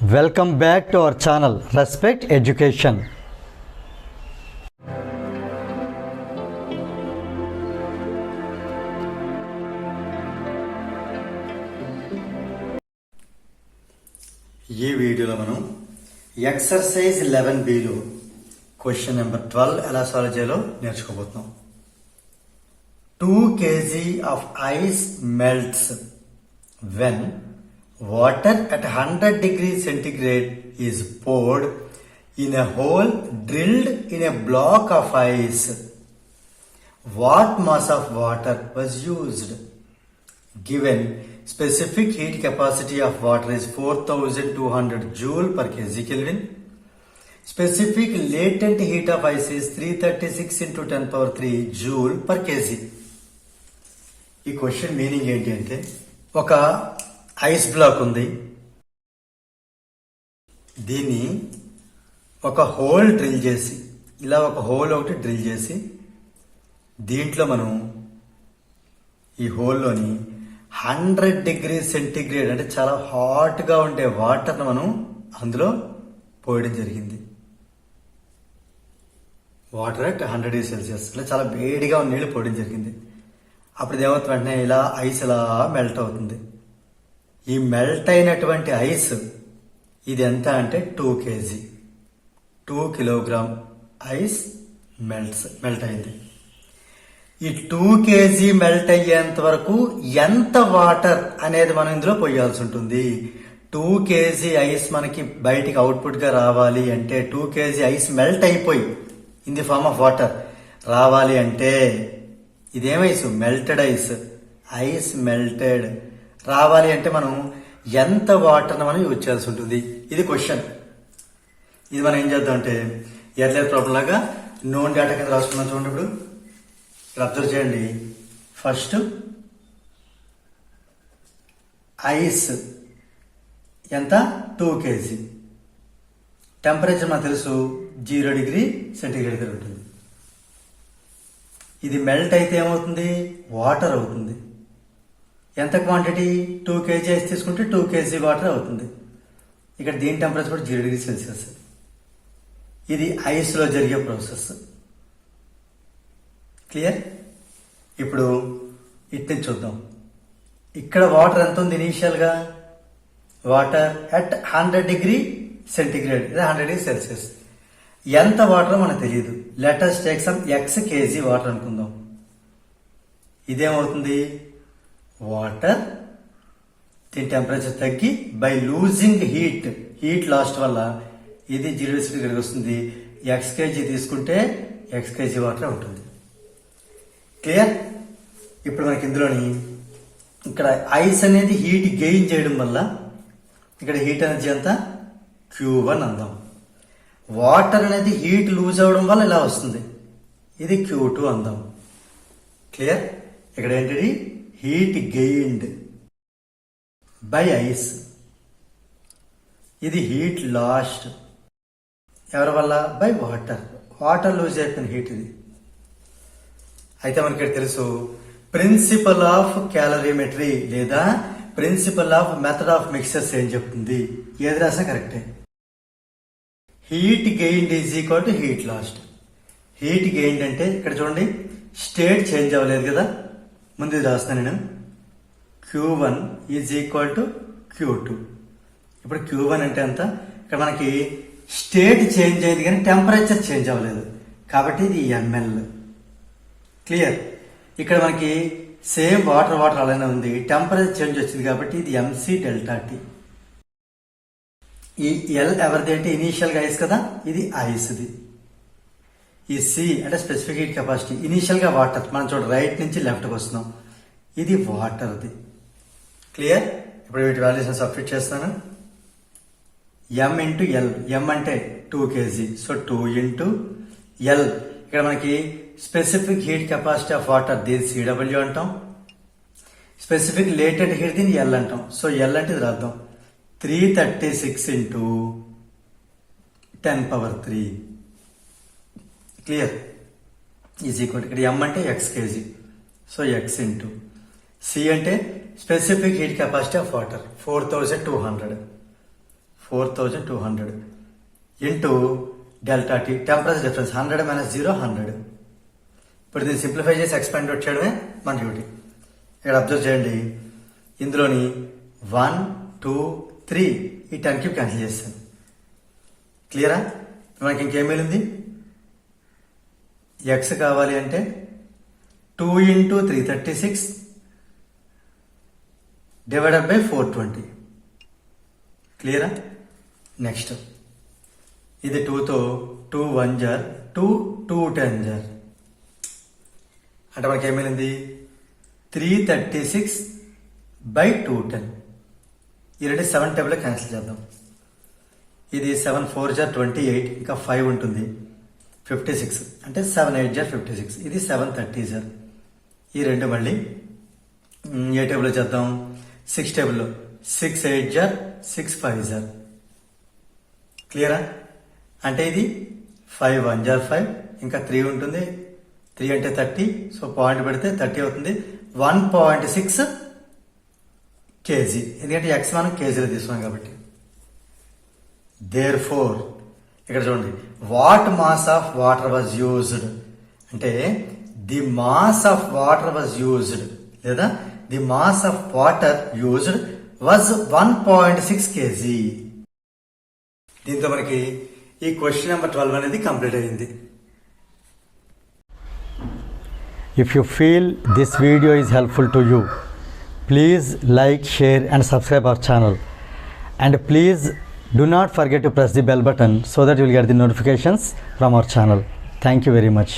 Welcome back to our channel respect education. ఈ వీడియోలో మనం ఎక్సర్సైజ్ 11Bలో క్వశ్చన్ నెంబర్ 12 ఎలా సాల్వ్ చేయాలో నేర్చుకోబోతున్నాం. 2 kg of ice melts when water at 100 degrees centigrade is poured in a hole drilled in a block of ice. What mass of water was used? Given specific heat capacity of water is 4200 joule per kg Kelvin. Specific latent heat of ice is 336 into 10 power 3 joule per kg. ఈ question meaning ఏంటి అంటే, ఒక ice black ఉంది, దీన్ని ఒక whole drill చేసి, ఇలా ఒక హోల్ ఒకటి డ్రిల్ చేసి, దీంట్లో మనం ఈ హోల్లోని 100 డిగ్రీ సెంటిగ్రేడ్ అంటే చాలా హాట్గా ఉండే వాటర్ను మనం అందులో పోయడం జరిగింది. వాటర్ అట్ 100 డిగ్రీ సెల్సియస్ అంటే చాలా వేడిగా ఉన్న నీళ్ళు పోయడం జరిగింది. అప్పుడు ఏమవుతుంది, వెంటనే ఇలా ఐస్ ఇలా మెల్ట్ అవుతుంది. ఈ మెల్ట్ అయినటువంటి ఐస్ ఇది ఎంత అంటే 2 kg, 2 కిలోగ్రామ్ ఐస్ మెల్ట్ అయింది. ఈ 2 kg మెల్ట్ అయ్యేంత వరకు ఎంత వాటర్ అనేది మనం ఇందులో పోయాల్సి ఉంటుంది. 2 kg ఐస్ మనకి బయటికి అవుట్పుట్ గా రావాలి అంటే, 2 kg ఐస్ మెల్ట్ అయిపోయి in the form of water రావాలి అంటే, ఇదేమైస్ మెల్టెడ్ ఐస్ మెల్టెడ్ రావాలి అంటే మనం ఎంత వాటర్ని మనం యూజ్ చేయాల్సి ఉంటుంది. ఇది క్వశ్చన్. ఇది మనం ఏం చేద్దాం అంటే, ఎర్లర్ ప్రాబ్లం లాగా నోన్ డేటా కింద రాసుకున్నాం. చూడండి, ఇప్పుడు ఇక్కడ అబ్జర్వ్ చేయండి. ఫస్ట్ ఐస్ ఎంత 2 kg, టెంపరేచర్ మనకు తెలుసు 0 డిగ్రీ సెంటిగ్రేడ్ దగ్గర ఉంటుంది. ఇది మెల్ట్ అయితే ఏమవుతుంది, వాటర్ అవుతుంది. ఎంత క్వాంటిటీ, 2 kg ఐస్ తీసుకుంటే 2 kg వాటర్ అవుతుంది. ఇక్కడ దీని టెంపరేచర్ కూడా 0 డిగ్రీ సెల్సియస్. ఇది ఐస్లో జరిగే ప్రాసెస్. క్లియర్? ఇప్పుడు ఇట్ని చూద్దాం. ఇక్కడ వాటర్ ఎంత ఉంది ఇనీషియల్గా, water at 100 degree centigrade, 100 degree Celsius. ఎంత వాటర్ మనకు తెలియదు. Let us take some x kg water అనుకుందాం. ఇదేమవుతుంది, వాటర్ దీని టెంపరేచర్ తగ్గి బై లూజింగ్ హీట్ లాస్ట్ వల్ల ఇది 0 డిగ్రీ వస్తుంది. x kg తీసుకుంటే x kg వాటర్ ఉంటుంది. క్లియర్? ఇప్పుడు మనకి ఇందులోని ఇక్కడ ఐస్ అనేది హీట్ గెయిన్ చేయడం వల్ల ఇక్కడ హీట్ ఎనర్జీ అంతా Q1 అందాం. వాటర్ అనేది హీట్ లూజ్ అవడం వల్ల ఇలా వస్తుంది, ఇది Q2 అందాం. క్లియర్? ఇక్కడ ఏంటిది, హీట్ గెయిన్డ్ బై ఐస్. ఇది హీట్ లాస్ట్ ఎవరి వల్ల, బై వాటర్ లూజ్ అయిపోయిన హీట్ ఇది. అయితే మనకి ఇక్కడ తెలుసు ప్రిన్సిపల్ ఆఫ్ క్యాలరీమెట్రీ లేదా principle of method of mixtures ఏం చెప్తుంది, ఏది రాసినా కరెక్టే. Heat gained is equal to heat lost. Heat gained అంటే ఇక్కడ చూడండి, స్టేట్ చేంజ్ అవ్వలేదు కదా, ముందు ఇది రాస్తున్నాను నేను. Q1 is equal to Q2. ఇప్పుడు Q1 అంటే ఎంత, ఇక్కడ మనకి స్టేట్ చేంజ్ అయింది కానీ టెంపరేచర్ చేంజ్ అవ్వలేదు కాబట్టి ఇది ml. క్లియర్? ఇక్కడ మనకి సేమ్ వాటర్ అలానే ఉంది, టెంపరేచర్ చేంజ్ వచ్చింది కాబట్టి ఇది mc డెల్టా టీ. ఈ L ఎవరిది అంటే ఇనీషియల్ గా ఐస్ కదా, ఇది ఐస్ది. ఈ C అంటే స్పెసిఫిక్ హీట్ కెపాసిటీ, ఇనీషియల్ గా వాటర్, మనం చూడ రైట్ నుంచి లెఫ్ట్కి వస్తున్నాం, ఇది వాటర్ది. క్లియర్? ఇప్పుడు వీటి వాల్యూస్ సబ్స్టిట్యూట్ చేస్తాను. m ఇంటూ L, m అంటే 2 kg, సో 2 ఇంటూ L. ఇక్కడ మనకి specific heat capacity of water దీన్ని CW అంటాం, స్పెసిఫిక్ లేటెంట్ హీట్ దీన్ని L అంటాం. సో L అంటే ఇది రాద్దాం, 336 into 10 power 3. Clear? Is equal ఇక్కడ m అంటే x kg, so x into C అంటే specific heat capacity of water 4200. 4200 into delta T temperature difference 100 minus 0 100. ఇప్పుడు దీన్ని సింప్లిఫై చేసి ఎక్స్పాండ్ అవుట్ చేయడమే మన డ్యూటీ. ఇక్కడ అబ్జర్వ్ చేయండి, ఇందులోని 1 2 3 ఈ 10 క్యూబ్ క్యాన్సిల్ చేస్తాను. క్లియరా? మనకి ఇంకేం మిగిలింది? ఎక్స్ కావాలి అంటే 2 ఇంటూ 336 డివైడెడ్ బై 420. క్లియరా? నెక్స్ట్ ఇది 2తో 2 1 జార్ 2 2 10 జార్ అంటే మనకి ఏమైంది 336 బై 210. ఈ రెండు 7 టేబుల్లో క్యాన్సిల్ చేద్దాం. ఇది 7 4 జార్ 28 ఇంకా 5 ఉంటుంది 56 అంటే 7 8 జార్ 56. ఇది 7 30 జార్. ఈ రెండు మళ్ళీ ఏ టేబుల్లో చేద్దాం? 6 టేబుల్లో 6 8 జార్ 6 5 జార్. క్లియరా? అంటే ఇది 5 1 జార్ 5 ఇంకా 3 ఉంటుంది. 3 అంటే 30, సో పాయింట్ పెడితే 30 అవుతుంది. 1.6 కేజీ, ఎందుకంటే ఎక్స్ మనం కేజీలో తీసుకున్నాం కాబట్టి. దేర్ ఫోర్ ఇక్కడ చూడండి, what mass of water was used అంటే the mass of water was used లేదా the mass of water used was 1.6 KG. దీంతో మనకి ఈ క్వశ్చన్ నెంబర్ 12 అనేది కంప్లీట్ అయింది. If you feel this video is helpful to you, please like, share and subscribe our channel. And please do not forget to press the bell button so that you will get the notifications from our channel. Thank you very much.